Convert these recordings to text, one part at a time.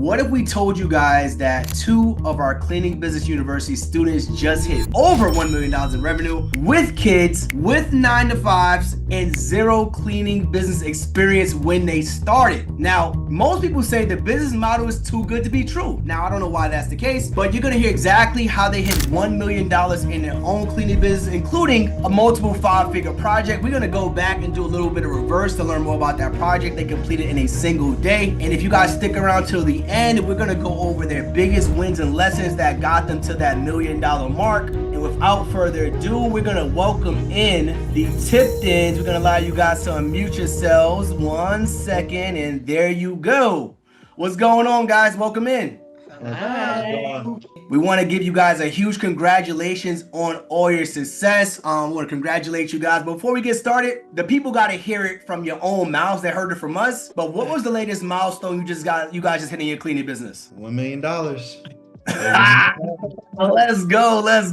what if we told you guys that 2 of our Cleaning Business University students just hit over $1 million in revenue with kids, with 9-to-5s, and 0 cleaning business experience when they started? Now, most people say the business model is too good to be true. Now, I don't know why that's the case, but you're gonna hear exactly how they hit $1 million in their own cleaning business, including a multiple 5-figure project. We're gonna go back and do a little bit of reverse to learn more about that project they completed in a single day. And if you guys stick around till the end, we're gonna go over their biggest wins and lessons that got them to that $1 million mark. And without further ado, we're gonna welcome in the Tiptons. We're gonna allow you guys to unmute yourselves 1 second, and there you go. What's going on, guys? Welcome in. Hi. We want to give you guys a huge congratulations on all your success. We want to congratulate you guys. Before we get started, the people got to hear it from your own mouths. They heard it from us. But what was the latest milestone you guys just hit in your cleaning business? $1 million. Let's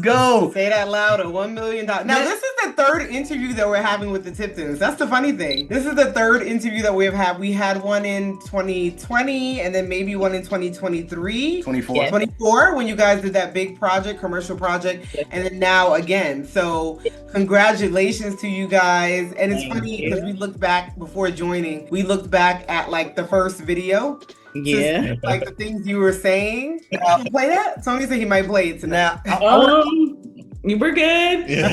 go. Say that louder. $1 million. Now, this is the 3rd interview that we're having with the Tiptons. That's the funny thing. This is the 3rd interview that we've had. We had one in 2020 and then maybe one in 2023. 24 when you guys did that big project, commercial project. And then now again. So congratulations to you guys. And it's funny because we looked back before joining. We looked back at like the first video. Yeah. Just, like the things you were saying. Play that? Tony said he might play it tonight. We're good.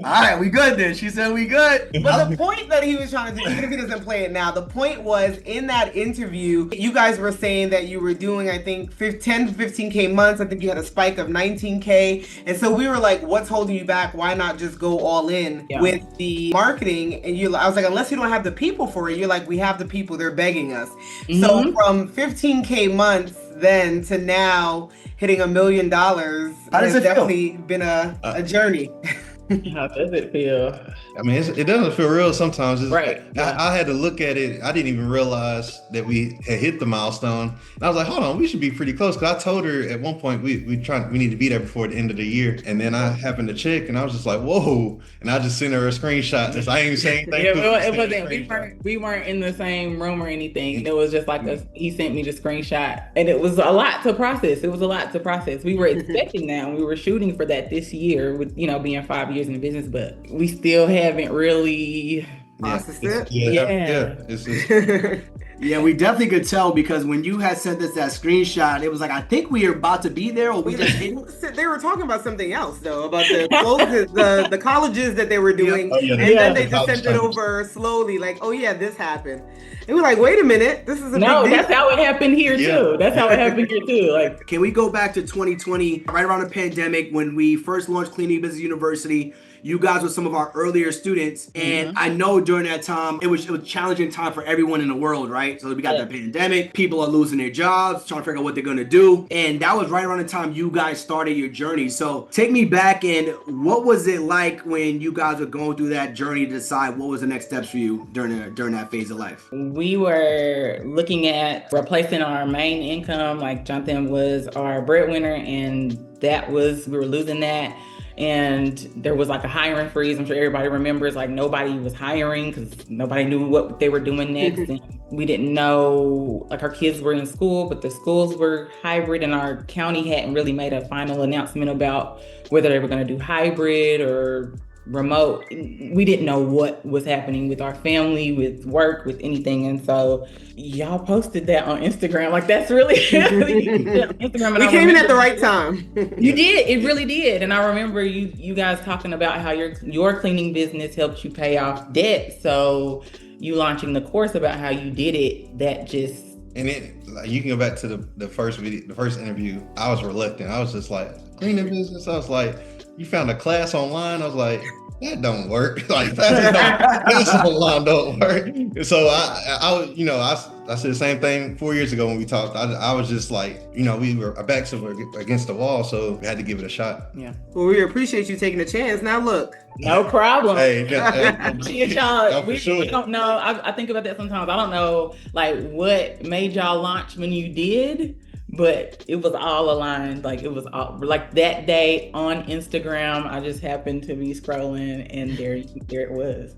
All right, we good then. She said we good. But the point that he was trying to do, even if he doesn't play it now, the point was in that interview, you guys were saying that you were doing, I think, 10 to 15K months. I think you had a spike of 19K. And so we were like, what's holding you back? Why not just go all in with the marketing? And I was like, unless you don't have the people for it, you're like, we have the people, they're begging us. Mm-hmm. So from 15K months then to now hitting $1 million, has definitely been a journey. How does it feel? I mean, it doesn't feel real sometimes. Right. I had to look at it. I didn't even realize that we had hit the milestone. And I was like, hold on, we should be pretty close. Because I told her at one point we need to be there before the end of the year. And then I happened to check, and I was just like, whoa. And I just sent her a screenshot. I ain't even saying anything. It wasn't. We weren't in the same room or anything. It was just like he sent me the screenshot, and it was a lot to process. We were expecting that, and we were shooting for that this year with being 5 years in business, but we still haven't really processed it. Yeah, we definitely could tell because when you had sent us that screenshot, it was like, I think we are about to be there, or we just didn't. They were talking about something else though, about the closes, the colleges that they were doing, then they just sent it over slowly, like, oh yeah, this happened. And we're like, wait a minute, this is a big deal. That's how it happened here too. That's how it happened here too. Like, can we go back to 2020, right around the pandemic, when we first launched Cleaning Business University? You guys were some of our earlier students, and I know during that time it was a challenging time for everyone in the world, right? So we got the pandemic, people are losing their jobs, trying to figure out what they're gonna do, and that was right around the time you guys started your journey. So take me back, and what was it like when you guys were going through that journey to decide what was the next steps for you during that phase of life? We were looking at replacing our main income. Like Jonathan was our breadwinner, and we were losing that. And there was like a hiring freeze. I'm sure everybody remembers, like nobody was hiring because nobody knew what they were doing next. And we didn't know, like our kids were in school, but the schools were hybrid, and our county hadn't really made a final announcement about whether they were going to do hybrid or remote. We didn't know what was happening with our family, with work, with anything. And so y'all posted that on Instagram. Like, that's really Instagram. We came in at the right time. You did. It really did. And I remember you guys talking about how your cleaning business helped you pay off debt. So you launching the course about how you did it, that just... And you can go back to the first video, the first interview. I was reluctant. I was just like, cleaning business. I was like, you found a class online? I was like, that don't work. Like, class online don't work. So I said the same thing 4 years ago when we talked. I was just like, we were our backs were against the wall, so we had to give it a shot. Yeah. Well, we appreciate you taking a chance. Now look. No problem. Hey, y'all, we don't know. I think about that sometimes. I don't know, like, what made y'all launch when you did. but it was all aligned. Like it was all like that day on Instagram. I just happened to be scrolling, and there it was.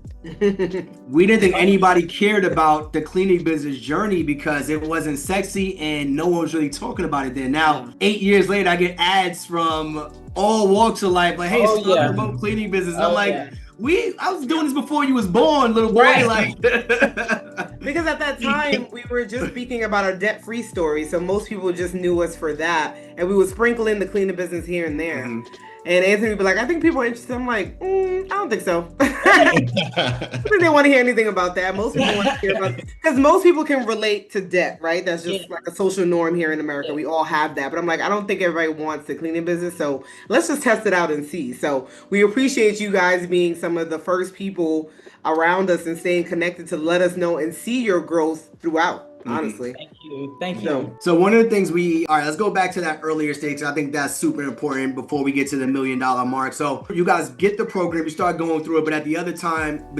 We didn't think anybody cared about the cleaning business journey because it wasn't sexy and no one was really talking about it then. Now, 8 years later, I get ads from all walks of life, like, hey, start remote cleaning business. I'm like, I was doing this before you was born, little boy. Right. Like, because at that time we were just speaking about our debt-free story, so most people just knew us for that, and we would sprinkle in the cleaning business here and there. Mm-hmm. And Anthony would be like, I think people are interested. I'm like, I don't think so. I don't think they want to hear anything about that. Most people want to hear about, because most people can relate to debt, right? That's just like a social norm here in America. We all have that. But I'm like, I don't think everybody wants the cleaning business. So let's just test it out and see. So we appreciate you guys being some of the first people around us and staying connected to let us know and see your growth throughout. Honestly. Thank you. So one of the things all right, let's go back to that earlier stage. I think that's super important before we get to the $1 million mark. So you guys get the program, you start going through it, but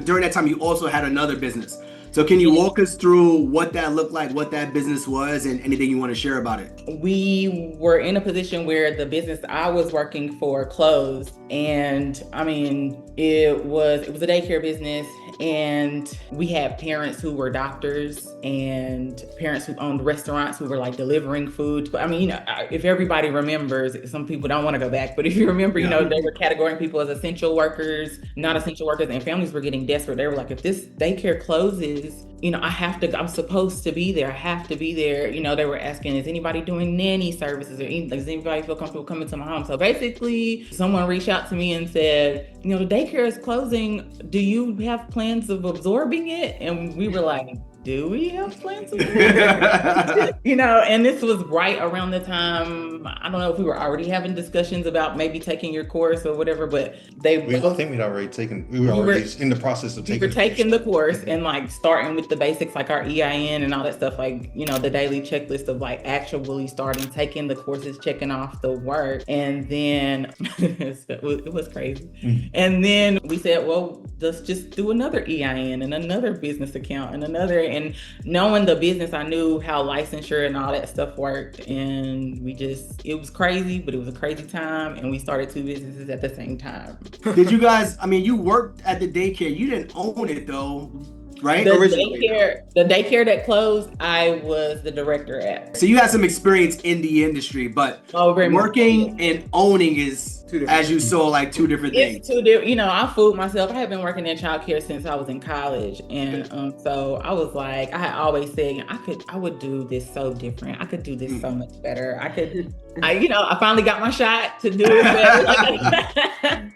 during that time, you also had another business. So can you walk us through what that looked like, what that business was, and anything you want to share about it? We were in a position where the business I was working for closed. And I mean, it was a daycare business, and we had parents who were doctors and parents who owned restaurants who were like delivering food. But I mean, if everybody remembers, some people don't want to go back, but if you remember, they were categorizing people as essential workers, not essential workers, and families were getting desperate. They were like, if this daycare closes, I'm supposed to be there. I have to be there. They were asking, is anybody doing nanny services, or does anybody feel comfortable coming to my home? So basically, someone reached out to me and said, the daycare is closing. Do you have plans of absorbing it? And we were like, do we have plans of absorbing it? And this was right around the time, I don't know if we were already having discussions about maybe taking your course or whatever, but I think we'd already taken, we were already in the process of taking the course and like starting with the basics, like our EIN and all that stuff, like, the daily checklist of like actually starting, taking the courses, checking off the work. And then it was crazy. Mm-hmm. And then we said, well, let's just do another EIN and another business account and another. And knowing the business, I knew how licensure and all that stuff worked. And it was crazy, but it was a crazy time. And we started two businesses at the same time. Did you guys, you worked at the daycare. You didn't own it though, right? The daycare that closed, I was the director at. So you had some experience in the industry, but working and owning is, as you saw, like two different things. Two different. I fooled myself. I had been working in childcare since I was in college, and so I was like, I had always said, I would do this so different. I could do this so much better. I finally got my shot to do it better.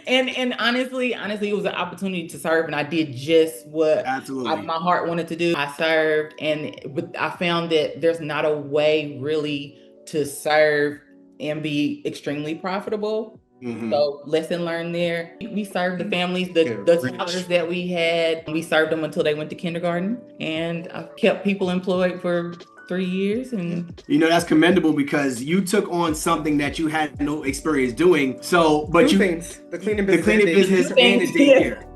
And honestly, it was an opportunity to serve, and I did just what my heart wanted to do. I served, and I found that there's not a way really to serve and be extremely profitable. Mm-hmm. So lesson learned there. We served the families, the toddlers that we had. We served them until they went to kindergarten, and I kept people employed for 3 years. And that's commendable because you took on something that you had no experience doing. So, but the cleaning business and the daycare.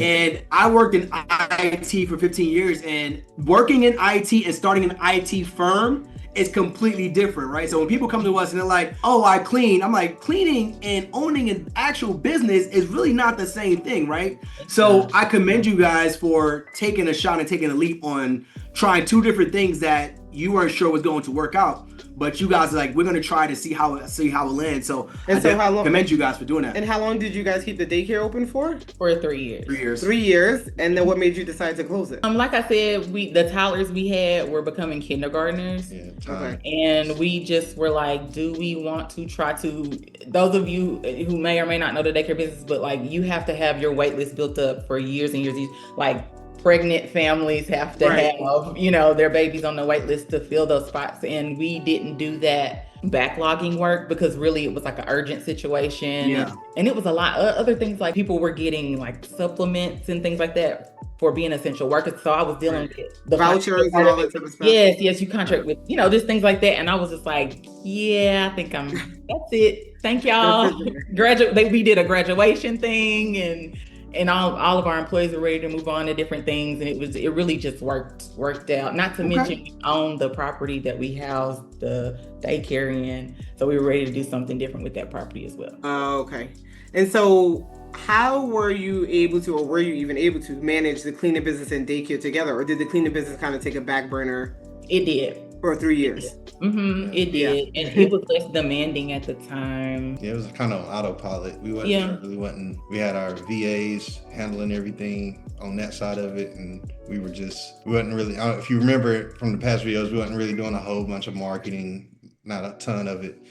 And I worked in IT for 15 years, and working in IT and starting an IT firm is completely different, right? So when people come to us and they're like, oh, I clean, I'm like, cleaning and owning an actual business is really not the same thing, right? So I commend you guys for taking a shot and taking a leap on trying two different things that you weren't sure was going to work out. But you guys are like, we're going to try to see how it lands. So how long? Commend you guys for doing that. And how long did you guys keep the daycare open for? For 3 years. 3 years. 3 years. And then what made you decide to close it? Like I said, the toddlers we had were becoming kindergartners. Yeah, and we just were like, do we want to try to, those of you who may or may not know the daycare business, but like you have to have your wait list built up for years and years. Like pregnant families have to have, their babies on the wait list to fill those spots. And we didn't do that backlogging work because really it was like an urgent situation. Yeah. And it was a lot of other things, like people were getting like supplements and things like that for being essential workers. So I was dealing with the vouchers and all that type of stuff. Yes, you contract with, just things like that. And I was just like, I think that's it. Thank y'all. We did a graduation thing, and and all of our employees were ready to move on to different things, and it really just worked out. Not to mention we own the property that we house the daycare in, so we were ready to do something different with that property as well. Okay. And so how were you able to, or were you even able to, manage the cleaning business and daycare together, or did the cleaning business kind of take a back burner? It did. For 3 years. It did, and it was less demanding at the time. Yeah, it was kind of on autopilot. We We had our VAs handling everything on that side of it, and we wasn't really. If you remember from the past videos, we wasn't really doing a whole bunch of marketing, not a ton of it.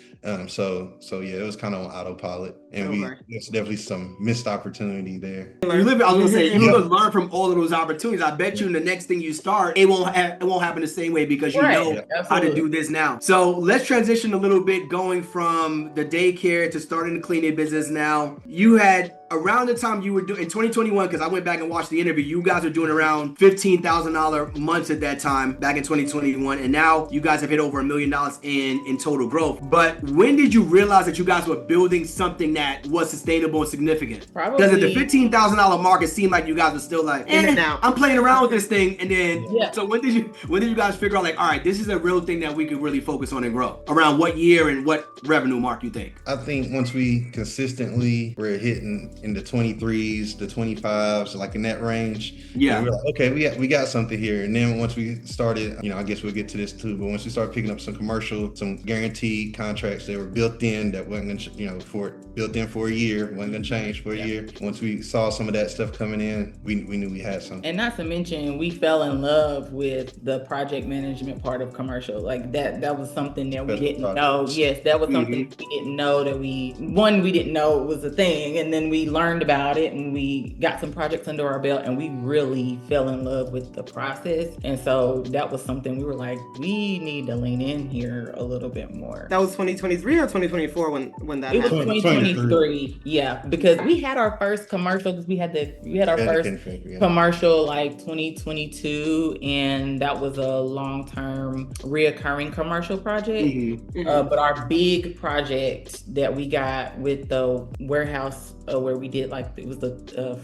So yeah, it was kind of on autopilot, and there's definitely some missed opportunity there. I was gonna say, you could learn from all of those opportunities. I bet you in the next thing you start, it won't happen the same way because you know how to do this now. So let's transition a little bit, going from the daycare to starting the cleaning business now. You had around the time you were doing in 2021, because I went back and watched the interview, you guys were doing around $15,000 months at that time back in 2021, and now you guys have hit over $1 million in total growth. But when did you realize that you guys were building something that was sustainable and significant? Probably. Because at the $15,000 mark, it seemed like you guys were still like, I'm playing around with this thing, and then so when did you guys figure out, like, all right, this is a real thing that we could really focus on and grow? Around what year and what revenue mark you think? I think once we consistently were hitting in the 23s, the 25s, like in that range. Yeah. We were like, okay, we got something here. And then once we started, I guess we'll get to this too, but once we started picking up some commercial, some guaranteed contracts that were built in, that wasn't gonna, built in for a year, wasn't gonna change for a year. Once we saw some of that stuff coming in, we knew we had something. And not to mention, we fell in love with the project management part of commercial. Like that was something that we didn't know. Yes, that was something we didn't know that we didn't know it was a thing. And then we learned about it and we got some projects under our belt and we really fell in love with the process. And so that was something we were like, we need to lean in here a little bit more. That was 2023 or 2024 when that happened? It was 2023, yeah, because we had our first commercial, because we had our first commercial like 2022, and that was a long-term reoccurring commercial project. But our big project that we got with the warehouse where we did like, it was the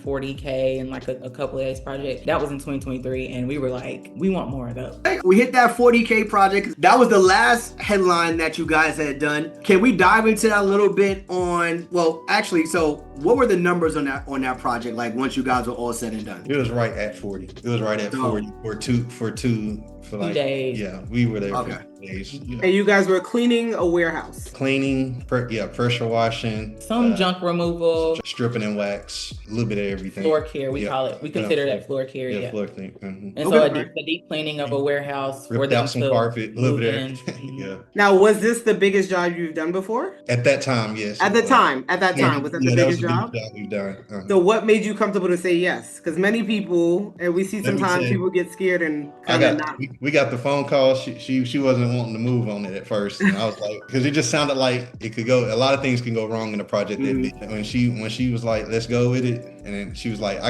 40K and like a couple of days project, that was in 2023, and we were like, we want more of those. We hit that 40K project. That was the last headline that you guys had done. Can we dive into that a little bit on, well, actually, so what were the numbers on that project, like once you guys were all said and done? It was right at 40. It was right at 40 for like 2 days. Yeah, we were there for 2 days. Yeah. And you guys were cleaning a warehouse. Cleaning, pressure washing. Some junk removal. Stripping and wax, a little bit of everything. Floor care, we call it. We consider that floor care. Yeah, floor cleaning. And so a deep cleaning of a warehouse. Ripped out some carpet, a little bit of everything. Yeah. Now, was this the biggest job you've done before? At that time, yes. At that time, was that the biggest job? We've done. So what made you comfortable to say yes? Because many people, and we see sometimes people get scared and kind of not. We got the phone call. She wasn't wanting to move on it at first. And I was like, because it just sounded like it could go, a lot of things can go wrong in a project. When she was like, let's go with it. And then she was like,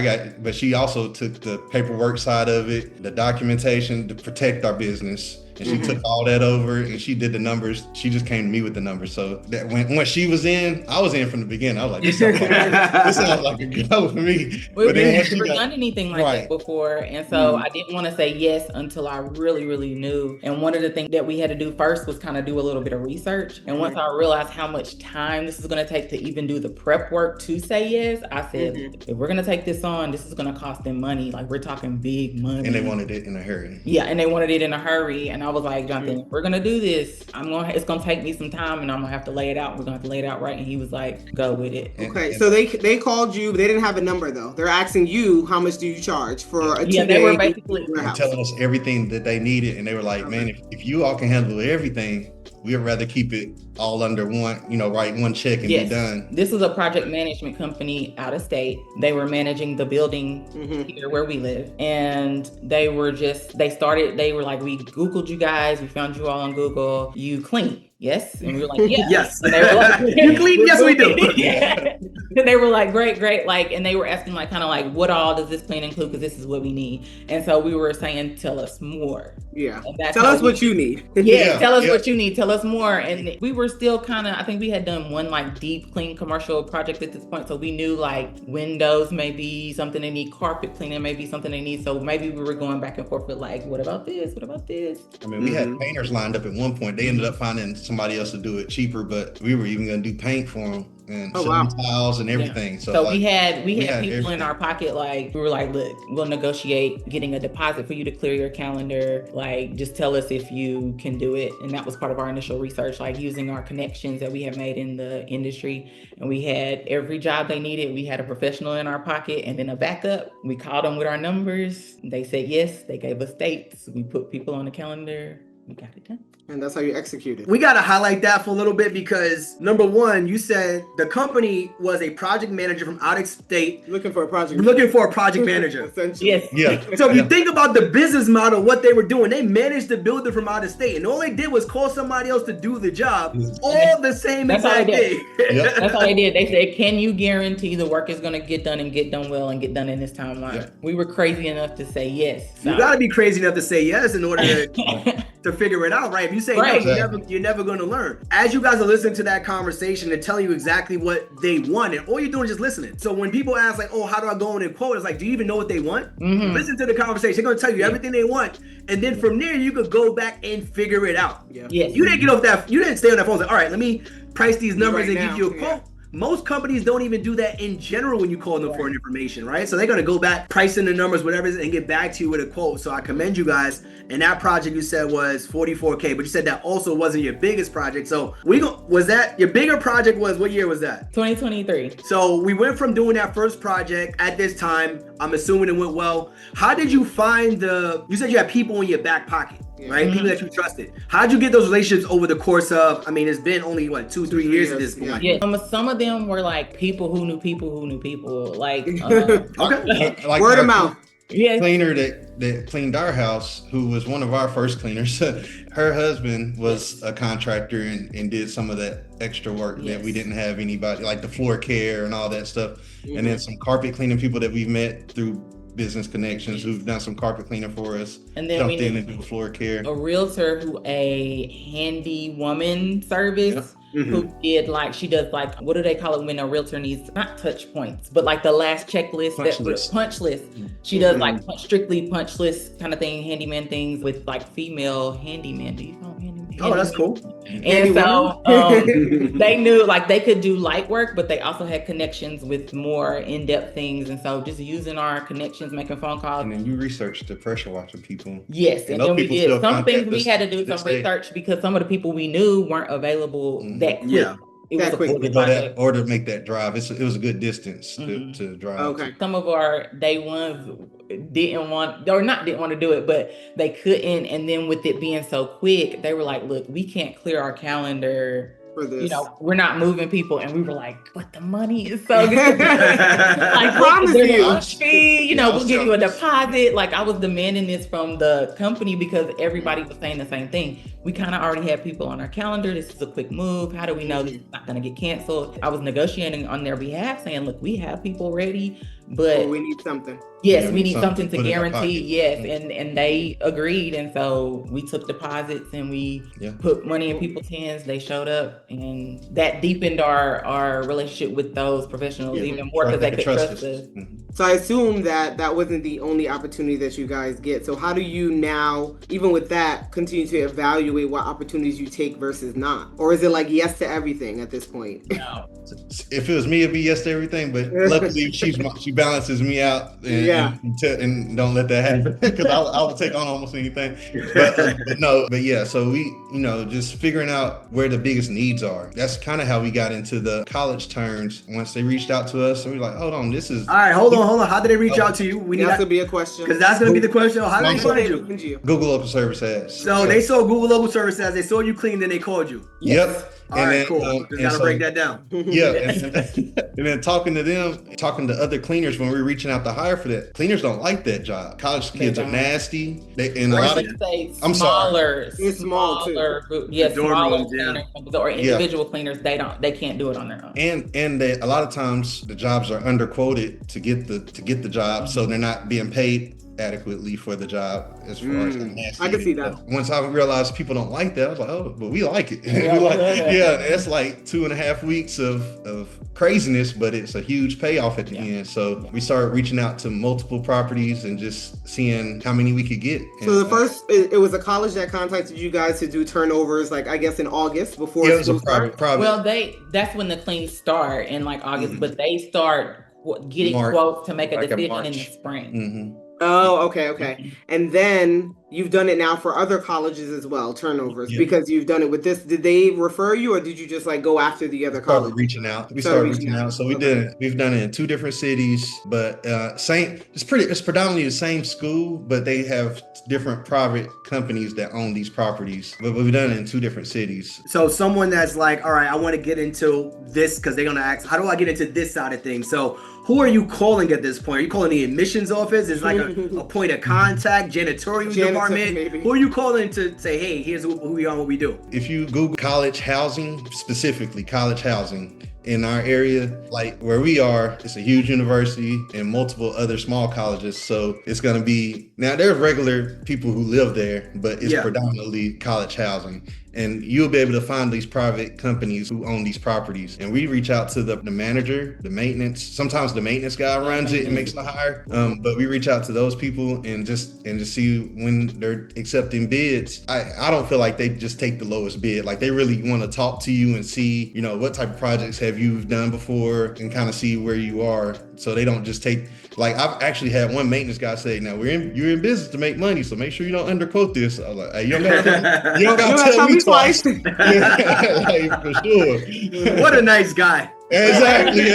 but she also took the paperwork side of it, the documentation to protect our business. And she took all that over and she did the numbers. She just came to me with the numbers. So that when she was in, I was in from the beginning. I was like, this sounds like a go for me. We've never done anything like that before. And so I didn't want to say yes until I really, really knew. And one of the things that we had to do first was kind of do a little bit of research. And once I realized how much time this is going to take to even do the prep work to say yes, I said, if we're going to take this on, this is going to cost them money. Like, we're talking big money. And they wanted it in a hurry. Yeah, and they wanted it in a hurry. And I was like, Jonathan, if we're gonna do this, it's gonna take me some time, and I'm gonna have to lay it out. We're gonna have to lay it out right. And he was like, go with it. Okay, so they called you, but they didn't have a number though. They're asking you, how much do you charge for a 2 day? They were basically telling us everything that they needed, and they were like, man, if you all can handle everything, we'd rather keep it all under one, write one check and be done. This was a project management company out of state. They were managing the building here where we live. And they were like, we Googled you guys. We found you all on Google. You clean. Yes. And we were like, yeah. Yes. And they were like, you clean? Yes, we do. Yeah. And they were like, great. Like, and they were asking like, kind of like, what all does this plan include? Because this is what we need. And so we were saying, tell us more. Yeah. Tell us what you need. Tell us what you need. Tell us more. And we were were still kind of, I think we had done one like deep clean commercial project at this point. So we knew like windows may be something they need, carpet cleaning may be something they need. So maybe we were going back and forth with like, what about this? What about this? I mean, we had painters lined up at one point. They ended up finding somebody else to do it cheaper, but we were even going to do paint for them and tiles and everything. So like, we had people everything in our pocket. Like we were like, look, we'll negotiate getting a deposit for you to clear your calendar. Like just tell us if you can do it. And that was part of our initial research, like using our connections that we have made in the industry. And we had every job they needed. We had a professional in our pocket and then a backup. We called them with our numbers. They said yes. They gave us dates. We put people on the calendar. We got it done. And that's how you executed. We got to highlight that for a little bit because number one, you said the company was a project manager from out of state. Looking for a project manager. Essentially. Yes. Yeah. So if you think about the business model, what they were doing, they managed to build it from out of state. And all they did was call somebody else to do the job. All the same exact day. Yep. That's all they did. They said, can you guarantee the work is going to get done and get done well and get done in this timeline? Yep. We were crazy enough to say yes. So. You got to be crazy enough to say yes in order to figure it out, right? If you say Right. no, you're never going to learn. As you guys are listening to that conversation and telling you exactly what they want, and all you're doing is just listening. So when people ask like, oh, how do I go in and quote? It's like, do you even know what they want? Listen to the conversation. They're going to tell you everything they want. And then from there, you could go back and figure it out. Yeah. Yes. You didn't get off that. You didn't stay on that phone and say, all right, let me price these numbers and give you a quote. Yeah. Most companies don't even do that in general when you call them for information, right? So they're going to go back, price in the numbers, whatever it is, and get back to you with a quote. So I commend you guys. And that project you said was $44K, but you said that also wasn't your biggest project. So was that your bigger project? What year was that? 2023. So we went from doing that first project at this time. I'm assuming it went well. How did you find you said you had people in your back pocket, right? People that you trusted. How'd you get those relationships over the course of, I mean, it's been only 2-3 years at this point. Yeah. Some of them were like people who knew people who knew people. Like, Okay. Like Word of mouth. yeah. Cleaner that cleaned our house, who was one of our first cleaners. Her husband was a contractor and did some of that extra work that we didn't have anybody, like the floor care and all that stuff. And then some carpet cleaning people that we've met through business connections who've done some carpet cleaning for us. And then jumped in and do floor care. A realtor who a handy woman service. Who did she does what do they call it when a realtor needs not touch points, but like the last checklist, punch list. She does strictly punch list kind of thing, handyman things with like female handyman. Do you know handyman? Oh, that's cool. And so they knew they could do light work, but they also had connections with more in-depth things. And so just using our connections, making phone calls. And then you researched the pressure washer people. Yes, and then we did some things. We had to do some research because some of the people we knew weren't available that quick. Yeah. It was That a quick. quick Or to make that drive. It was a good distance to drive. Okay. Some of our day ones didn't want to do it, but they couldn't. And then with it being so quick, they were like, look, we can't clear our calendar. For this. We're not moving people. And we were like, but the money is so good. promise there's a you. lunch fee, we'll give you a deposit. I was demanding this from the company because everybody was saying the same thing. We kind of already had people on our calendar. This is a quick move. How do we know this is not going to get canceled? I was negotiating on their behalf saying, look, we have people ready, but we need something. yes, we need something to put in the guarantee. pocket. Yes. And they agreed. And so we took deposits and we put money in people's hands. They showed up and that deepened our relationship with those professionals even more because they could trust us. So I assume that wasn't the only opportunity that you guys get. So how do you now, even with that, continue to evaluate what opportunities you take versus not? Or is it like yes to everything at this point? No. If it was me, it'd be yes to everything. But luckily, she balances me out and don't let that happen because I would take on almost anything. But yeah. So we, just figuring out where the biggest needs are. That's kind of how we got into the college turns. Once they reached out to us, and we were like, hold on, this is. All right, hold on. How did they reach out to you? We need That could be a question. because that's going to be the question. How did they find you? Google Local Service ads. So they saw Google Local Service ads. They saw you clean, then they called you. Yep. All right, cool. Just got to break that down. Yeah, and then talking to other cleaners when we were reaching out to hire for that. Cleaners don't like that job. College kids are nasty. I'm sorry. It's small too. Yes, smaller cleaners, cleaners or individual cleaners. They can't do it on their own. And a lot of times the jobs are underquoted to get the job, so they're not being paid adequately for the job as far as I can see that. Once I realized people don't like that, I was like, oh, but we like it. Yeah, It's like 2.5 weeks of craziness, but it's a huge payoff at the end. So we started reaching out to multiple properties and just seeing how many we could get. So the first, it was a college that contacted you guys to do turnovers, like I guess in August before it was school a private. Well, that's when the cleans start in like August, but they start getting quotes to make a decision in the spring. Oh, okay. And then you've done it now for other colleges as well, turnovers, because you've done it with this. Did they refer you, or did you just like go after the other colleges? We started reaching out. So we've done it in 2 different cities, but it's predominantly the same school, but they have different private companies that own these properties. But we've done it in 2 different cities. So someone that's like, all right, I want to get into this, because they're gonna ask, how do I get into this side of things? So who are you calling at this point? Are you calling the admissions office? Is like a point of contact, janitorial department? Maybe. Who are you calling to say, hey, here's who we are and what we do? If you Google college housing, specifically college housing in our area, like where we are, it's a huge university and multiple other small colleges. So it's going to be, now there's regular people who live there, but it's predominantly college housing. And you'll be able to find these private companies who own these properties. And we reach out to the manager, the maintenance. Sometimes the maintenance guy runs it and makes the hire. But we reach out to those people and just see when they're accepting bids. I don't feel like they just take the lowest bid. Like they really want to talk to you and see, what type of projects have you done before and kind of see where you are. So they don't just take, like I've actually had one maintenance guy say, now you're in business to make money, so make sure you don't underquote this. I was like, hey, you don't gotta tell me twice. Like, for sure. What a nice guy. Exactly.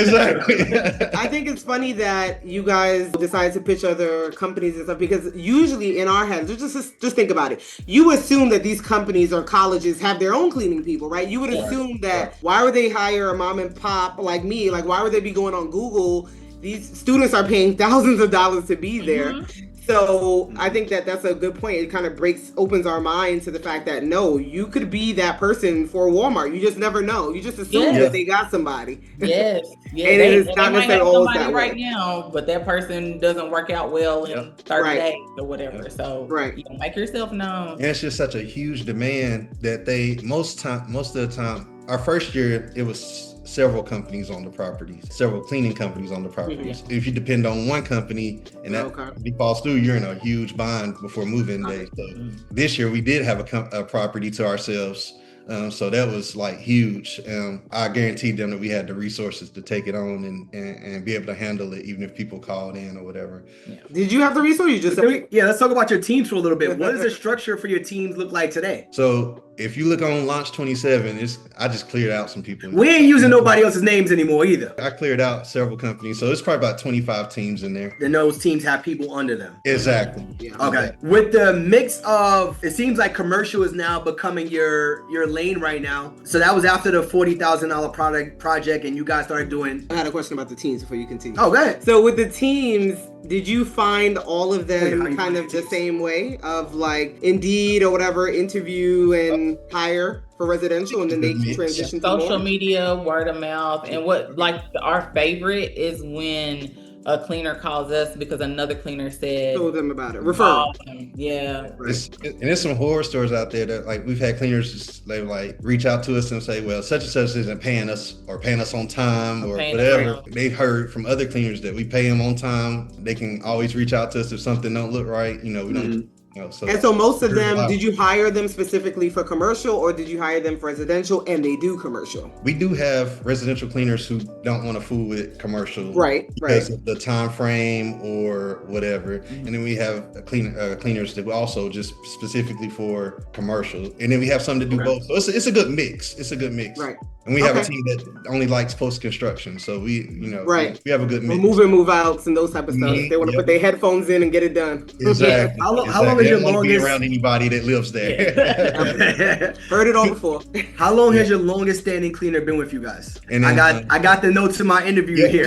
I think it's funny that you guys decide to pitch other companies and stuff, because usually in our heads, just think about it. You assume that these companies or colleges have their own cleaning people, right? You would assume that why would they hire a mom and pop like me? Like, why would they be going on Google? These students are paying thousands of dollars to be there. So I think that that's a good point. It kind of opens our mind to the fact that no, you could be that person for Walmart. You just never know. You just assume that they got somebody. Yes. And it is not necessarily always that right way. now, but that person doesn't work out well in 30 days or whatever. So make yourself known. And it's just such a huge demand that most of the time, our first year, it was several companies on the properties, several cleaning companies on the properties. If you depend on one company and that falls through, you're in a huge bind before move-in day. So this year we did have a property to ourselves. So that was like huge. I guaranteed them that we had the resources to take it on and be able to handle it, even if people called in or whatever. Did you have the resources? Let's talk about your teams for a little bit. What does the structure for your teams look like today? So if you look on Launch 27, I just cleared out some people. We ain't using nobody else's names anymore either. I cleared out several companies. So it's probably about 25 teams in there. And those teams have people under them. Exactly. Okay. With the mix of, it seems like commercial is now becoming your lane right now. So that was after the $40,000 project and you guys started doing. I had a question about the teams before you continue. Oh, go ahead. So with the teams, did you find all of them kind of the same way of like Indeed or whatever, interview and hire for residential, and then they transition to social media, word of mouth, and our favorite is when a cleaner calls us because another cleaner told them about it. Refer. Yeah. And there's some horror stories out there that like we've had cleaners just reach out to us and say, well, such and such isn't paying us on time or whatever. They've heard from other cleaners that we pay them on time. They can always reach out to us if something don't look right. We don't. So most of them, did you hire them specifically for commercial or did you hire them for residential and they do commercial? We do have residential cleaners who don't want to fool with commercial. Because of the time frame or whatever. And then we have cleaners that also just specifically for commercial. And then we have some that do both. So it's a good mix. Right. And we have a team that only likes post-construction. So we have a good mix. Move in, move outs and those type of stuff. They want to put their headphones in and get it done. Exactly. How long is your longest? Be around anybody that lives there. Heard it all before. How long has your longest standing cleaner been with you guys? And I then, got the notes in my interview here.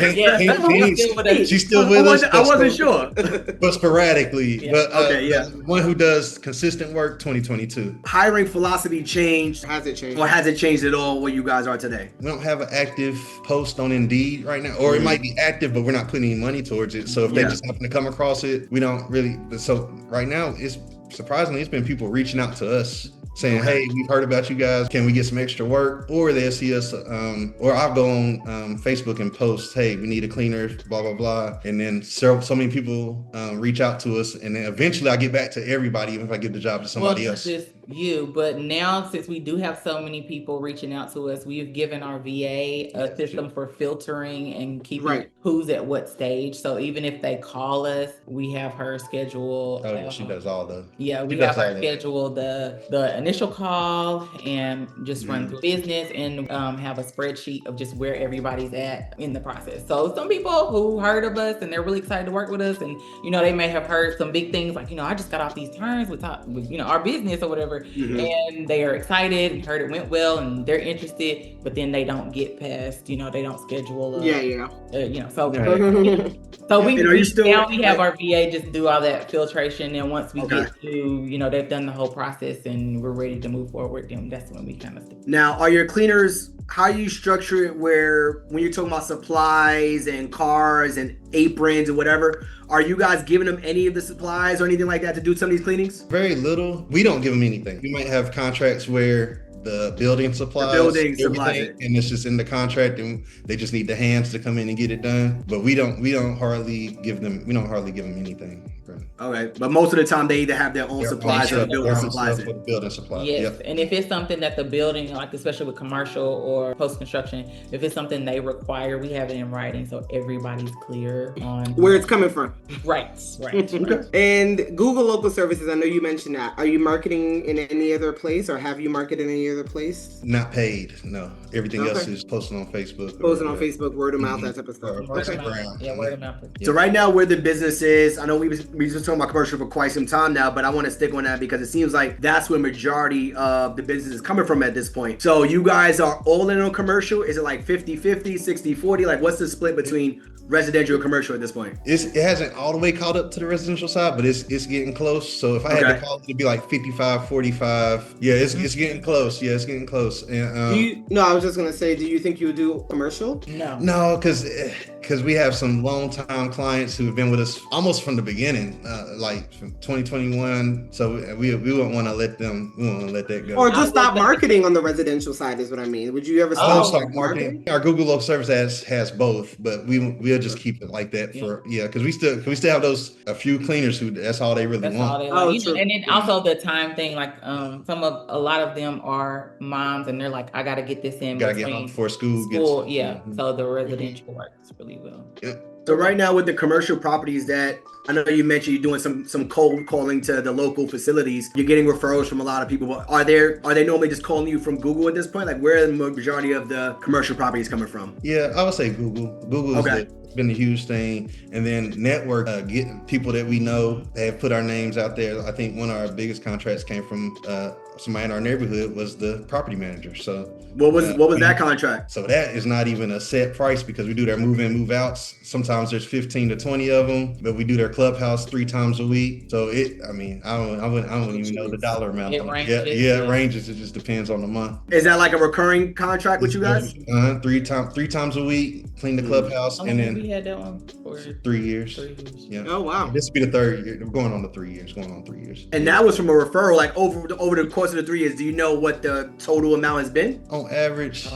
She's still with us. I wasn't sure. But sporadically. Yeah. But Okay, yeah. the one who does consistent work, 2022. Hiring philosophy changed, Has it changed? or has it changed at all where you guys are today? We don't have an active post on Indeed right now, or it might be active, but we're not putting any money towards it. So if they just happen to come across it, we don't really. So right now, it's surprisingly, it's been people reaching out to us saying, hey, we've heard about you guys. Can we get some extra work? Or they'll see us, or I'll go on Facebook and post, hey, we need a cleaner, blah, blah, blah. And then so many people reach out to us. And then eventually I get back to everybody, even if I give the job to somebody else. Just you, but now since we do have so many people reaching out to us, we've given our VA a system for filtering and keeping who's at what stage. So even if they call us, we have her schedule. Oh, yeah, she does all the. Yeah, we have her schedule the initial call and just run through business and have a spreadsheet of just where everybody's at in the process. So some people who heard of us and they're really excited to work with us, and they may have heard some big things like, I just got off these terms with our business or whatever. And they are excited and heard it went well and they're interested, but then they don't get past, they don't schedule. So we have our VA just do all that filtration, and once we get to, they've done the whole process and we're ready to move forward, then that's when we kind of. Now, are your cleaners, how you structure it where when you're talking about supplies and cars and aprons and whatever, are you guys giving them any of the supplies or anything like that to do some of these cleanings? Very little. We don't give them anything. We might have contracts where the building supplies everything, and it's just in the contract, and they just need the hands to come in and get it done. But we don't hardly give them anything. Okay, but most of the time they either have their own supplies or building supplies. Building supplies. Yes, and if it's something that the building, like especially with commercial or post construction, if it's something they require, we have it in writing so everybody's clear on where it's coming from. Right. And Google Local Services, I know you mentioned that. Are you marketing in any other place, or have you marketed in any other place? Not paid, no. Everything else is posted on Facebook. Posted on Facebook, word of mouth, that type of stuff. Word of mouth. So right now, where the business is, I know we just talking about commercial for quite some time now, but I want to stick on that because it seems like that's where majority of the business is coming from at this point. So you guys are all in on commercial? Is it like 50-50, 60-40? Like what's the split between residential and commercial at this point? It hasn't all the way caught up to the residential side, but it's getting close. So if I had to call it, it'd be like 55-45. Yeah, it's getting close. Yeah, it's getting close. And no, I was just gonna say, do you think you would do commercial? No, because we have some long-time clients who've been with us almost from the beginning, like from 2021. So we wouldn't want to let them. We won't let that go. Or just stop marketing on the residential side is what I mean. Would you ever stop marketing? Our Google Local Service has both, but we'll just keep it like that for because we still have a few cleaners who that's all they really want. And then also the time thing, like a lot of them are moms and they're like, I gotta get this in. Gotta get home before school. So the residential works really well. Yep. So right now with the commercial properties that I know you mentioned you're doing some cold calling to the local facilities, you're getting referrals from a lot of people. But are they normally just calling you from Google at this point? Like where are the majority of the commercial properties coming from? Yeah, I would say Google. Google is been a huge thing, and then network, getting people that we know have put our names out there. I think one of our biggest contracts came from somebody in our neighborhood was the property manager. So what was that contract? So that is not even a set price because we do their move-in, move-outs. Sometimes there's 15 to 20 of them, but we do their clubhouse 3 times a week. So I don't even know the dollar amount. It ranges. It ranges. It just depends on the month. Is that like a recurring contract with you guys? 3 times a week, clean the clubhouse, and then we had that one for 3 years. Yeah. Oh wow. This will be the 3rd year. We're going on 3 years. And that was from a referral. Like over the course of the 3 years, do you know what the total amount has been? On average,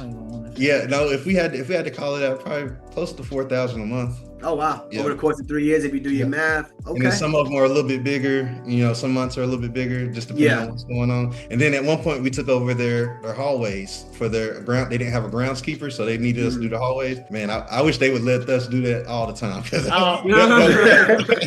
if we had to call it out, probably close to $4,000 a month. Oh wow! Yeah. Over the course of 3 years, if you do your math, okay. And then some of them are a little bit bigger. Some months are a little bit bigger, just depending on what's going on. And then at one point, we took over their hallways for their ground. They didn't have a groundskeeper, so they needed us to do the hallways. Man, I wish they would let us do that all the time.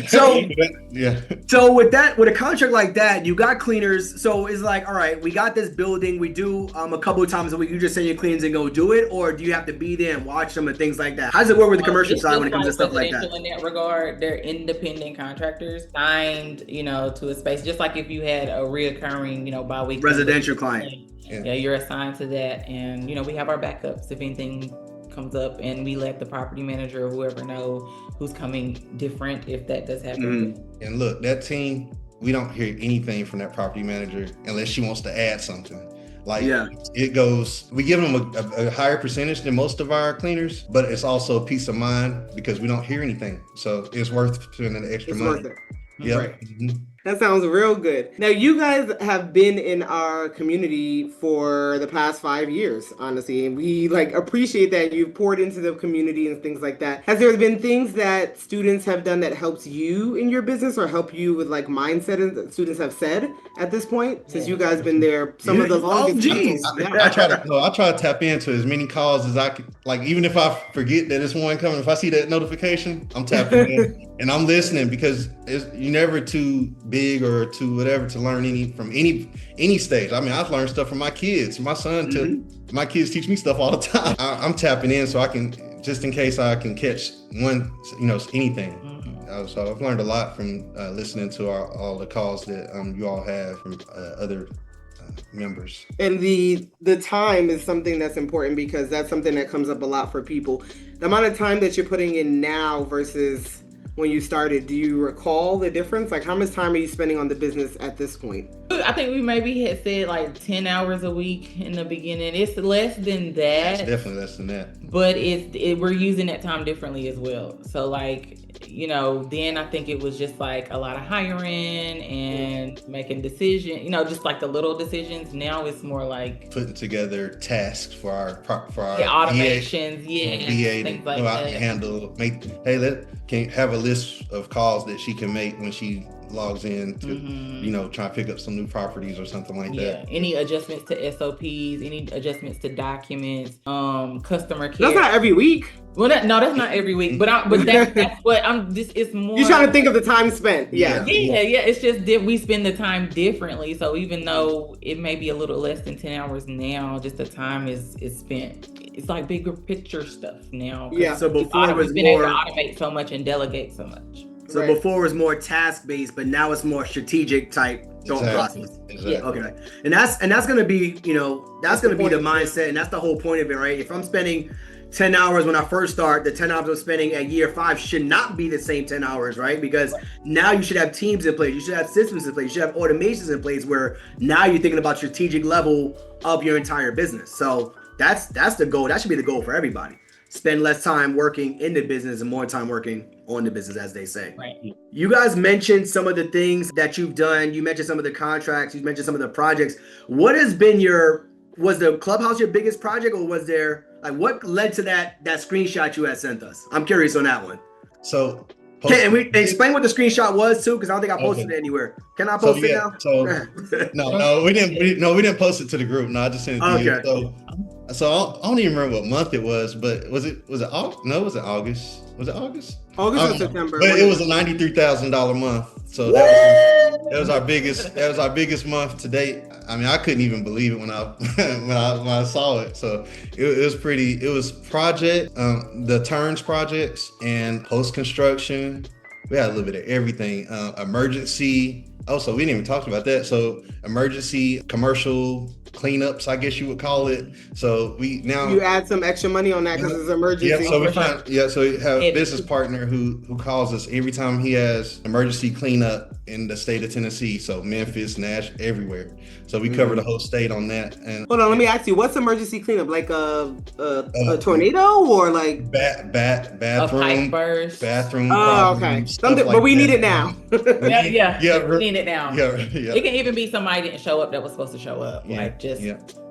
So with a contract like that, you got cleaners. So it's like, all right, we got this building. We do a couple of times a week. You just send your cleaners and go do it, or do you have to be there and watch them and things like that? How does it work with the commercial side when it comes to stuff like that? In that regard, they're independent contractors signed, to a space, just like if you had a reoccurring, bi-weekly residential client. Yeah, you're assigned to that. And, we have our backups if anything comes up, and we let the property manager or whoever know who's coming different if that does happen. Mm-hmm. And look, that team, we don't hear anything from that property manager unless she wants to add something. It goes, we give them a higher percentage than most of our cleaners, but it's also a peace of mind because we don't hear anything. So it's worth spending the extra money. Worth it. Yeah. Right. Mm-hmm. That sounds real good. Now, you guys have been in our community for the past 5 years, honestly, and we appreciate that you've poured into the community and things like that. Has there been things that students have done that helps you in your business or help you with mindset that students have said at this point? Since you guys have been there, some of the longest. I try to tap into as many calls as I can. Even if I forget that it's one coming, if I see that notification, I'm tapping in and I'm listening because you're never too big or too whatever to learn from any stage. I mean, I've learned stuff from my kids. My son, my kids teach me stuff all the time. I'm tapping in so I can, just in case I can catch one, anything. So I've learned a lot from listening to all the calls that you all have from other members. And the time is something that's important because that's something that comes up a lot for people. The amount of time that you're putting in now versus when you started, do you recall the difference? How much time are you spending on the business at this point? I think we maybe had said 10 hours a week in the beginning. It's less than that. It's definitely less than that. But we're using that time differently as well. So then I think it was just a lot of hiring and making decisions, just the little decisions. Now it's more putting together tasks for our automations, VA things to like go out that. and handle. Can have a list of calls that she can make when she logs in to try to pick up some new properties or something like that. Any adjustments to SOPs, any adjustments to documents, customer care. That's not every week. Well, that's not every week, but that's what I'm. This is more. You're trying to think of the time spent. Yeah. It's just that we spend the time differently. So even though it may be a little less than 10 hours now, just the time is spent. It's bigger picture stuff now. Yeah. So before it was been more able to automate so much and delegate so much. So before it was more task based, but now it's more strategic type thought process. Exactly. Yeah. Okay. And that's gonna be that's gonna be the mindset, and that's the whole point of it, right? If I'm spending 10 hours when I first start, the 10 hours I'm spending at year 5 should not be the same 10 hours, right? Because now you should have teams in place, you should have systems in place, you should have automations in place where now you're thinking about strategic level of your entire business. So that's the goal. That should be the goal for everybody. Spend less time working in the business and more time working on the business, as they say. Right. You guys mentioned some of the things that you've done. You mentioned some of the contracts. You mentioned some of the projects. What has been was the clubhouse your biggest project, or was there what led to that screenshot you had sent us? I'm curious on that one. So and we explain what the screenshot was too, because I don't think I posted it anywhere. Can I post it now? No, we didn't post it to the group. No, I just sent it to you. So I don't even remember what month it was, but was it August? No, was it August? Was it August? August or September. But it was a $93,000 month. So that was our biggest month to date. I mean, I couldn't even believe it when I saw it. So it was project, the turns projects and post construction. We had a little bit of everything. Emergency. Also, we didn't even talk about that. So emergency commercial cleanups, I guess you would call it. So you add some extra money on that because it's emergency. Yeah, so we have a business partner who calls us every time he has emergency cleanup in the state of Tennessee. So Memphis, Nash, everywhere. So we cover the whole state on that. And hold on, let me ask you, what's emergency cleanup? Like a tornado or like bathroom, a pipe burst, bathroom. Oh, okay. Something, but we need it now. We need it now. Yeah. It can even be somebody didn't show up that was supposed to show up.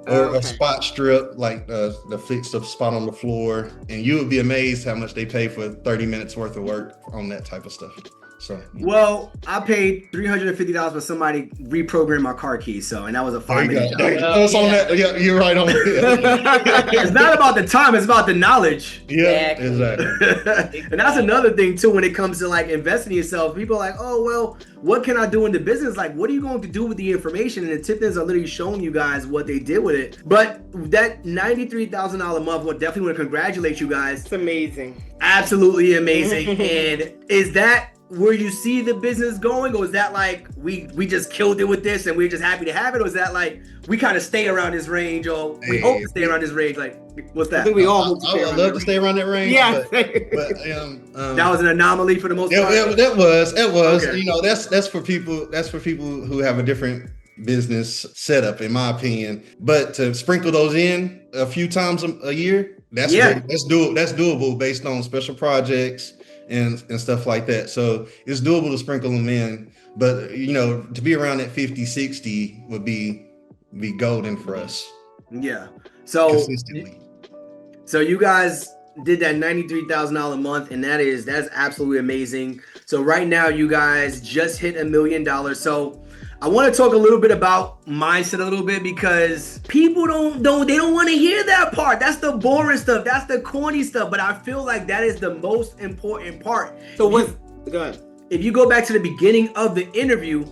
Or a spot strip, like the fixed up spot on the floor, and you would be amazed how much they pay for 30 minutes worth of work on that type of stuff. So well, I paid $350 for somebody reprogram my car keys, and that was a 5-minute job. Yeah, you're right on it. It's not about the time, it's about the knowledge. Yeah, exactly. And that's another thing too when it comes to like investing in yourself. People are like, oh well, what can I do in the business? Like, what are you going to do with the information? And the Tiptons are literally showing you guys what they did with it. But that $93,000 a month, would definitely want to congratulate you guys. It's amazing. Absolutely amazing. And is that where you see the business going, or is that like we just killed it with this and we're just happy to have it, or is that like we kind of stay around this range, or we hope to stay around this range? Like, what's that? I think we all I would love to stay around that range. Yeah. but that was an anomaly for the most part. That was. Okay. You know, that's for people who have a different business setup, in my opinion. But to sprinkle those in a few times a year, that's doable based on special projects and stuff like that. So it's doable to sprinkle them in. But you know, to be around that 50-60 would be golden for us. Yeah. So consistently. So you guys did that $93,000 a month, and that's absolutely amazing. So right now you guys just hit $1 million. So I want to talk a little bit about mindset a little bit, because people don't want to hear that part. That's the boring stuff. That's the corny stuff. But I feel like that is the most important part. So go ahead. If you go back to the beginning of the interview,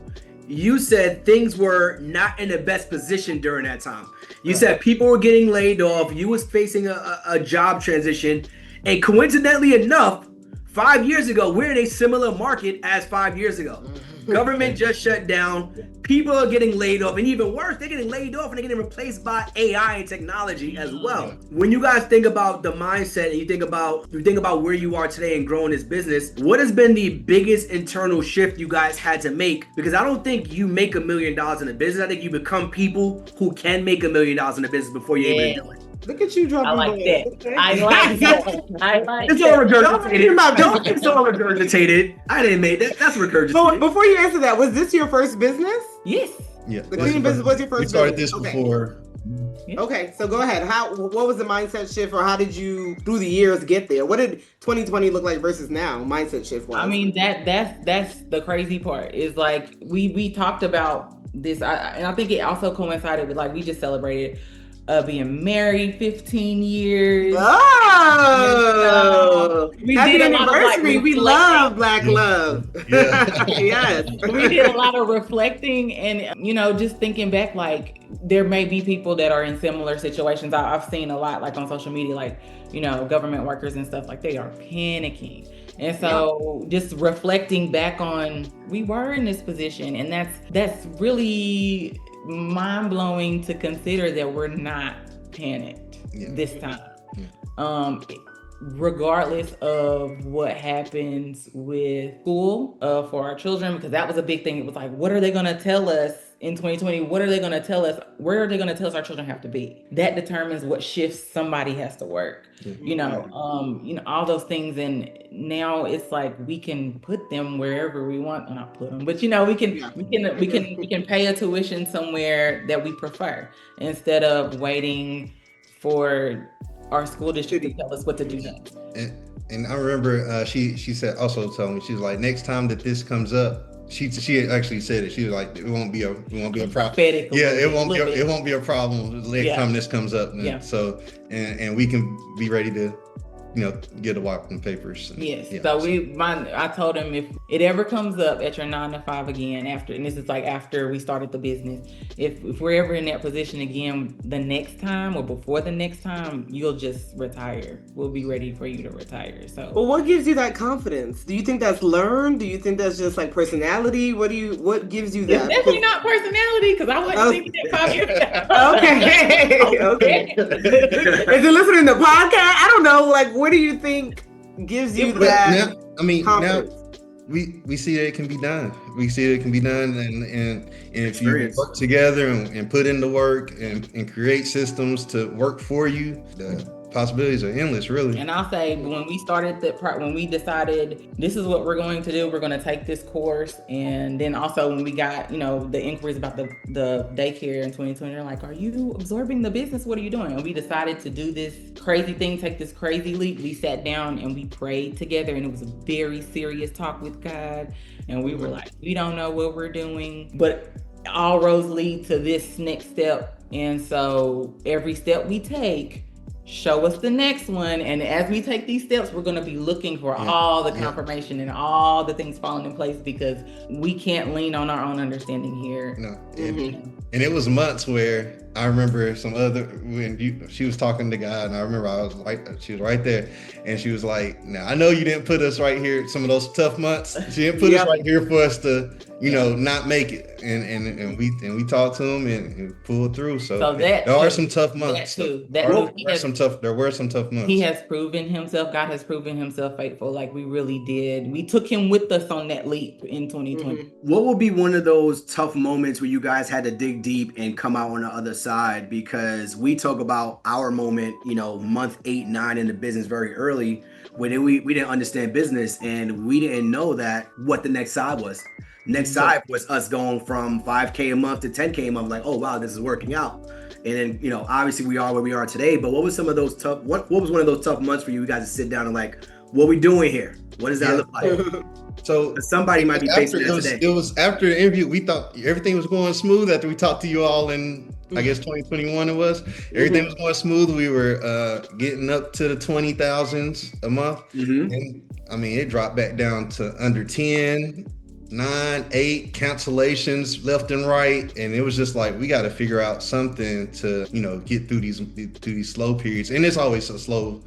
you said things were not in the best position during that time. You said people were getting laid off. You was facing a job transition. And coincidentally enough, 5 years ago, we're in a similar market as 5 years ago. Government just shut down. People are getting laid off. And even worse, they're getting laid off and they're getting replaced by AI and technology as well. When you guys think about the mindset and you think about where you are today and growing this business, what has been the biggest internal shift you guys had to make? Because I don't think you make $1 million in a business. I think you become people who can make $1 million in a business before you're able to do it. Look at you dropping. I like that. I like that. It's all regurgitated. Don't it's all regurgitated. I didn't make that. That's regurgitated. So before you answer that, was this your first business? Yes. Yeah. The cleaning business was your first We started business? this before. Okay, so go ahead. What was the mindset shift, or how did you through the years get there? What did 2020 look like versus now? Mindset shift wise. I mean, that's the crazy part. Is like we talked about this, and I think it also coincided with, like, we just celebrated being married 15 years. Oh, We happy did a lot of, like, anniversary. We love Black love. Yeah. Yes. We did a lot of reflecting and, you know, just thinking back, like, there may be people that are in similar situations. I've seen a lot, like, on social media, like, you know, government workers and stuff, like, they are panicking. And so just reflecting back on, we were in this position, and that's really mind-blowing to consider that we're not panicked this time. Regardless of what happens with school for our children, because that was a big thing. It was like, what are they going to tell us in 2020? What are they going to tell us? Where are they going to tell us our children have to be? That determines what shifts somebody has to work. You know, all those things. And now it's like we can put them wherever we want, not put them, but, you know, we can pay a tuition somewhere that we prefer, instead of waiting for our school district to tell us what to do next. And I remember she said, also told me, she was like, next time that this comes up, she actually said it. She was like, it won't be a problem. Yeah, it won't be a problem the next time this comes up. And so and we can be ready to, you know, get a wipe on papers. Yes. So I told him, if it ever comes up at your 9 to 5 again, and this is like after we started the business, if we're ever in that position again, the next time or before the next time, you'll just retire. We'll be ready for you to retire. So. Well, what gives you that confidence? Do you think that's learned? Do you think that's just like personality? What gives you that? It's definitely not personality, because I wasn't thinking that 5 years ago. Okay. Is it listening to the podcast? I don't know. Like, what do you think gives you that? Now we see that it can be done. We see it can be done, and if you work together and put in the work and create systems to work for you, the possibilities are endless, really. And I'll say, when we started when we decided this is what we're going to do, we're going to take this course, and then also when we got, you know, the inquiries about the daycare in 2020, they're like, are you absorbing the business? What are you doing? And we decided to do this crazy thing, take this crazy leap. We sat down and we prayed together, and it was a very serious talk with God. And we were like, we don't know what we're doing, but all roads lead to this next step. And so every step we take, show us the next one. And as we take these steps, we're going to be looking for all the confirmation and all the things falling in place, because we can't lean on our own understanding here. No. And it was months where I remember she was talking to God, and I remember she was right there, and she was like, "Now I know you didn't put us right here some of those tough months. She didn't put us right here for us to, not make it." And we talked to him and pulled through. So there are some tough months. There were some tough months. He has proven himself. God has proven himself faithful. Like we really did. We took him with us on that leap in 2020. What will be one of those tough moments where you guys had to dig deep and come out on the other side? Because we talk about our moment, month 8, 9 in the business very early, when we didn't understand business and we didn't know that what the next side was. Next side was us going from 5K a month to 10K a month. Like, oh wow, this is working out. And then, obviously we are where we are today. But what was some of those tough? What was one of those tough months for you guys to sit down and like, what we doing here? What does that look like? So somebody might be facing that today. It was after the interview. We thought everything was going smooth after we talked to you all in, I guess 2021 it was. Everything was going smooth. We were getting up to the 20,000s a month. And I mean, it dropped back down to under 10. 9, 8 cancellations left and right, and it was just like we got to figure out something to get through these slow periods, and it's always a slow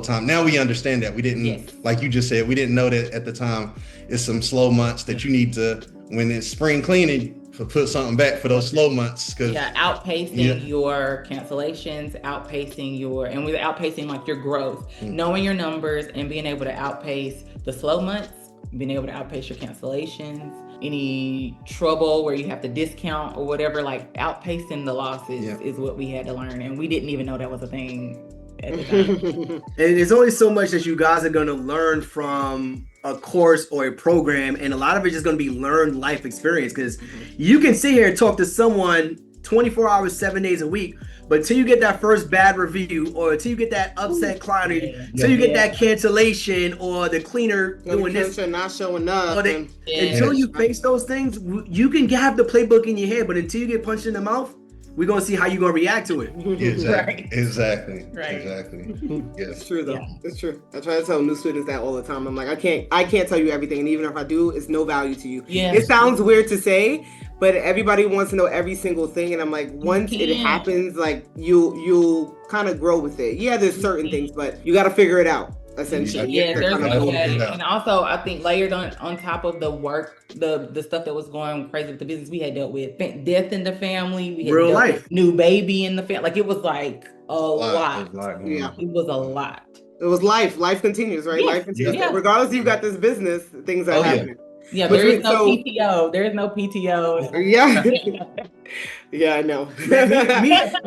time. Now we understand that. We didn't like you just said, we didn't know that at the time. It's some slow months that you need to, when it's spring cleaning, to put something back for those slow months. Outpacing your cancellations, and we're outpacing like your growth, knowing your numbers and being able to outpace the slow months, being able to outpace your cancellations, any trouble where you have to discount or whatever, like outpacing the losses is what we had to learn. And we didn't even know that was a thing at the time. And there's only so much that you guys are going to learn from a course or a program. And a lot of it is going to be learned life experience, because you can sit here and talk to someone 24 hours, 7 days a week. But until you get that first bad review, or until you get that upset client, until you get that cancellation, or the cleaner doing this, not showing up, until you face those things, you can have the playbook in your head. But until you get punched in the mouth, we're gonna see how you're gonna react to it. Exactly. Yes. It's true though. Yeah. It's true. I try to tell new students that all the time. I'm like, I can't tell you everything, and even if I do, it's no value to you. Yeah. It sounds weird to say, but everybody wants to know every single thing, and I'm like, once it happens, like you'll kind of grow with it. Yeah, there's certain things, but you got to figure it out. Essentially, and also I think layered on top of the work, the stuff that was going crazy with the business, we had dealt with death in the family, we had real life, new baby in the family. Like it was like a lot. It was a lot. It was life. Life continues, right? Life continues. Yeah. Regardless, you've got this business, things are happening. Yeah, there is no PTO. There is no PTO. Yeah, I know. The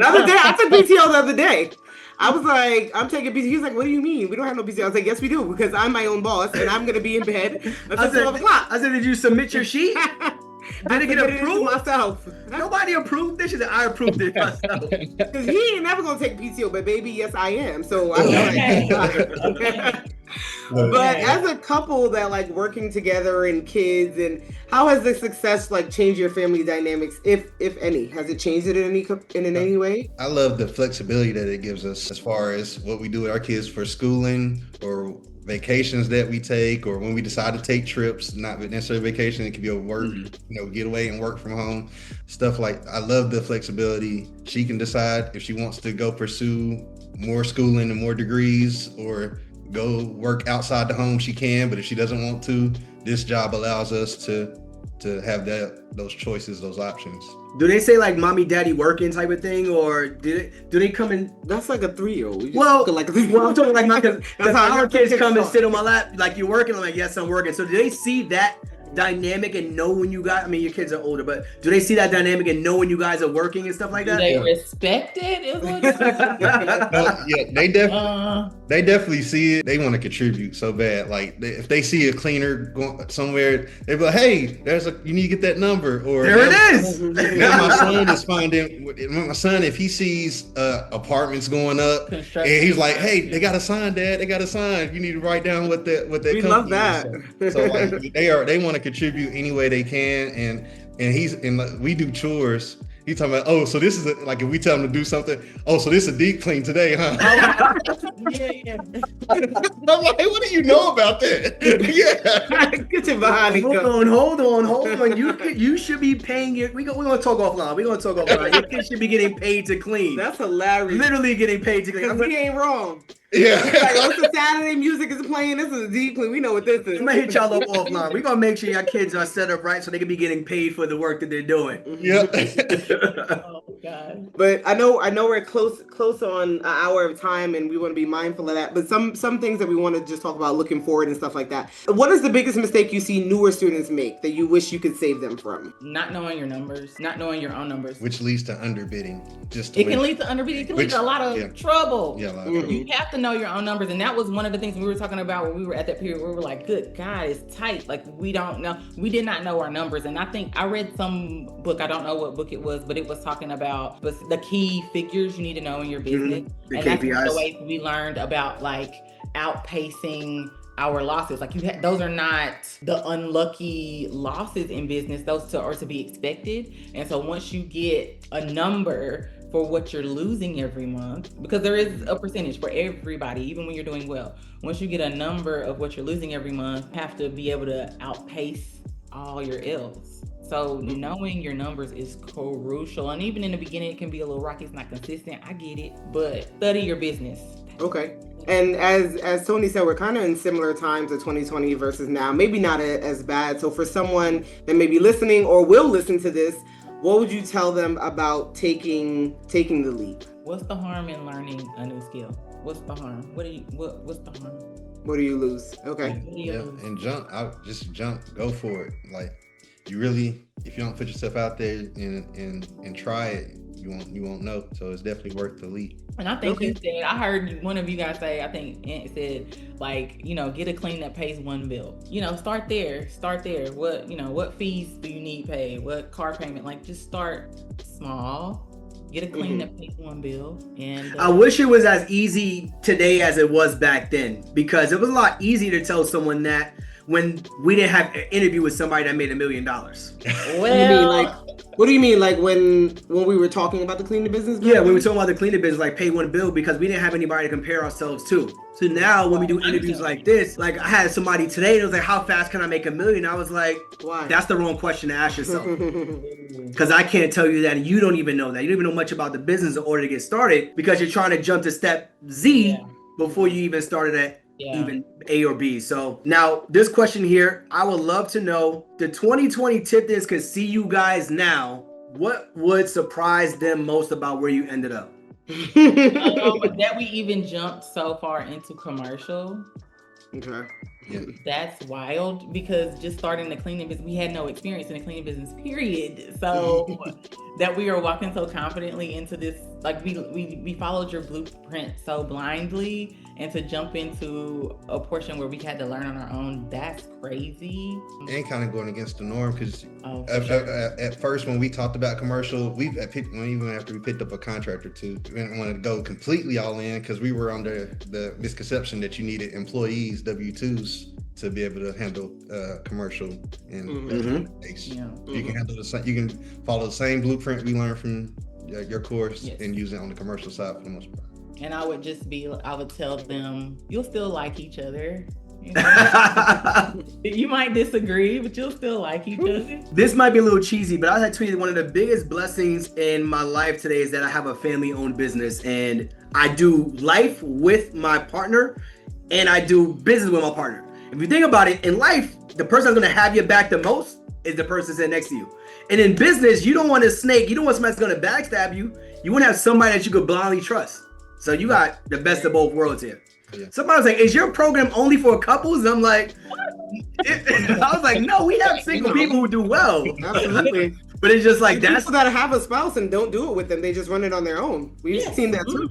other day, I took PTO the other day. I was like, I'm taking PTO. He's like, what do you mean? We don't have no PTO. I was like, yes, we do, because I'm my own boss, and I'm going to be in bed until 12 o'clock. I said, did you submit your sheet? Did it get approved? Myself. Nobody approved this. She said, I approved it myself. Because he ain't never going to take PTO, but baby, yes, I am. So I'm like, but as a couple that like working together and kids, and how has the success like changed your family dynamics, if any? Has it changed it in any way? I love the flexibility that it gives us as far as what we do with our kids for schooling or vacations that we take, or when we decide to take trips, not necessarily vacation, it could be a work, get away and work from home, stuff like. I love the flexibility. She can decide if she wants to go pursue more schooling and more degrees, or go work outside the home, she can. But if she doesn't want to, this job allows us to have those choices, those options. Do they say like mommy daddy working type of thing, or do they come in? That's like a 3-year-old. Well, I'm talking like because our kids come and sit on my lap like, you're working. I'm like, yes, I'm working. So do they see that dynamic and know when you guys, I mean, your kids are older, but do they see that dynamic and know when you guys are working and stuff like that? Do they respect it? They definitely see it. They want to contribute so bad. Like if they see a cleaner going somewhere, they be like, hey, you need to get that number. Or there it is. Now my son is finding, if he sees apartments going up, and he's like, hey, they got a sign, Dad. They got a sign. You need to write down what that we love that. So like they want to contribute any way they can, and we do chores, He talking about, oh, so this is like if we tell him to do something, oh, so this is a deep clean today, huh? Yeah. I'm like, what do you know about that? Yeah. Get your behind it. Hold on. You should be paying your. We're gonna talk offline. Your kids should be getting paid to clean. That's hilarious. Literally getting paid to clean. Because he ain't wrong. Yeah. Like, oh, it's a Saturday, music is playing. This is a deep clean. We know what this is. I'm gonna hit y'all up offline. We're gonna make sure your kids are set up right so they can be getting paid for the work that they're doing. Yep. Oh God. But I know we're close on an hour of time, and we want to be mindful of that. But some things that we want to just talk about looking forward and stuff like that. What is the biggest mistake you see newer students make that you wish you could save them from? Not knowing your numbers, not knowing your own numbers. Which leads to underbidding. It can lead to underbidding. It can lead to a lot of trouble. Yeah, a lot of trouble. You have to know your own numbers, and that was one of the things we were talking about when we were at that period where we were like, "Good God, it's tight." Like we don't know. We did not know our numbers, and I think I read some book. I don't know what book it was, but it was talking about the key figures you need to know in your business, The and KPIs. that's the way we learned about like outpacing our losses. Like those are not the unlucky losses in business. Those are to be expected. And so once you get a number for what you're losing every month, because there is a percentage for everybody, even when you're doing well. Once you get a number of what you're losing every month, you have to be able to outpace all your L's. So knowing your numbers is crucial. And even in the beginning, it can be a little rocky. It's not consistent. I get it. But study your business. Okay. And as Tony said, we're kind of in similar times of 2020 versus now. Maybe not as bad. So for someone that may be listening or will listen to this, what would you tell them about taking the leap? What's the harm in learning a new skill? What's the harm? What's the harm? What do you lose? Okay. Yeah, and jump, go for it. Like you really, if you don't put yourself out there and try it, you won't know. So it's definitely worth the leap. And I think you said, I heard one of you guys say, I think Ant said, like, get a clean that pays one bill. Start there. What fees do you need paid? What car payment? Like, just start small. Get a clean that pays one bill. And I wish it was as easy today as it was back then, because it was a lot easier to tell someone that when we didn't have an interview with somebody that made $1 million. What do you mean? Like when we were talking about the cleaning business? Yeah, when we were talking about the cleaning business, like pay one bill, because we didn't have anybody to compare ourselves to. So now when we do interviews like this, like I had somebody today that was like, how fast can I make $1 million? I was like, why? That's the wrong question to ask yourself. Because I can't tell you that. You don't even know that. You don't even know much about the business in order to get started, because you're trying to jump to step Z before you even started at even A or B. So now this question here, I would love to know, the 2020 tip this could see you guys now, what would surprise them most about where you ended up? That we even jumped so far into commercial. Okay. Yeah. That's wild, because just starting the cleaning business, we had no experience in the cleaning business, period. So that we are walking so confidently into this, like we followed your blueprint so blindly, and to jump into a portion where we had to learn on our own, that's crazy. And kind of going against the norm, because sure. at first when we talked about commercial, even after we picked up a contract or two, we didn't want to go completely all in, because we were under the misconception that you needed employees, W-2s, to be able to handle commercial and base. Yeah. You can handle you can follow the same blueprint we learned from your course and use it on the commercial side for the most part. And I would tell them, you'll still like each other. You might disagree, but you'll still like each other. This might be a little cheesy, but I'll tell you, one of the biggest blessings in my life today is that I have a family-owned business, and I do life with my partner, and I do business with my partner. If you think about it, in life, the person that's going to have your back the most is the person sitting next to you. And in business, you don't want a snake. You don't want somebody that's going to backstab you. You want to have somebody that you could blindly trust. So you got the best of both worlds here. Yeah. Somebody was like, is your program only for couples? And I'm like, I was like, no, we have single people who do well. Absolutely. But it's just like, that's people that have a spouse and don't do it with them. They just run it on their own. We've seen that too.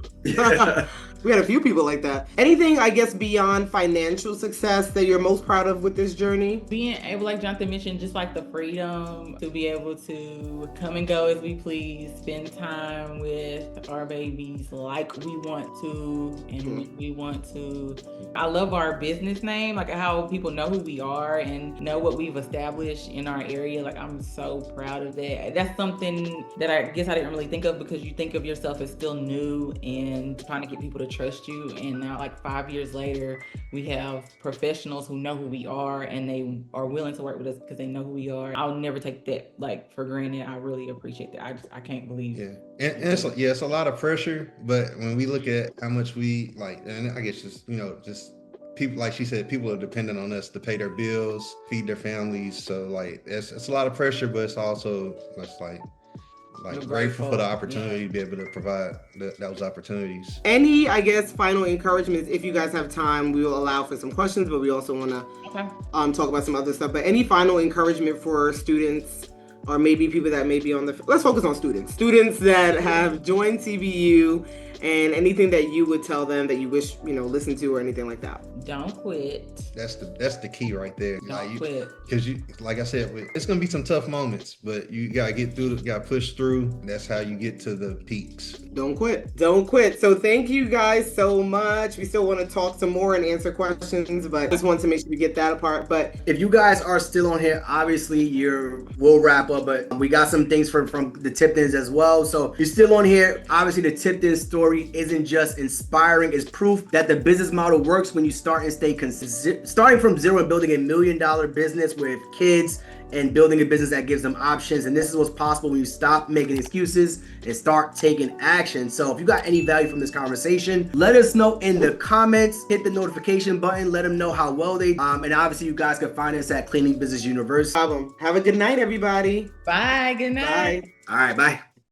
We had a few people like that. Anything, I guess, beyond financial success that you're most proud of with this journey? Being able, like Jonathan mentioned, just like the freedom to be able to come and go as we please, spend time with our babies like we want to and when we want to. I love our business name, like how people know who we are and know what we've established in our area. Like I'm so proud of that. That's something that I guess I didn't really think of, because you think of yourself as still new and trying to get people to trust you. And now, like 5 years later, we have professionals who know who we are and they are willing to work with us because they know who we are. I'll never take that like for granted. I really appreciate that. I can't believe. Yeah, and it's a lot of pressure. But when we look at how much we like, and I guess just just people, like she said, people are dependent on us to pay their bills, feed their families. So like it's a lot of pressure, but it's also grateful for the opportunity to be able to provide those opportunities. Any, I guess, final encouragements? If you guys have time, we will allow for some questions, but we also want to talk about some other stuff. But any final encouragement for students, or maybe people that may be let's focus on students that have joined CBU, and anything that you would tell them that you wish, listen to, or anything like that? Don't quit. That's the key right there. Don't quit. Because like I said, it's gonna be some tough moments, but you gotta get through. You gotta push through. That's how you get to the peaks. Don't quit. Don't quit. So thank you guys so much. We still want to talk some more and answer questions, but I just want to make sure we get that apart. But if you guys are still on here, obviously we'll wrap up, but we got some things from the Tiptons as well. So you're still on here. Obviously the Tipton story isn't just inspiring, it's proof that the business model works when you start and stay consistent. Starting from zero and building $1 million business with kids and building a business that gives them options. And this is what's possible when you stop making excuses and start taking action. So if you got any value from this conversation, let us know in the comments. Hit the notification button. Let them know how well they and obviously you guys can find us at Cleaning Business University. Have a good night, everybody. Bye. Good night. Bye. All right, bye.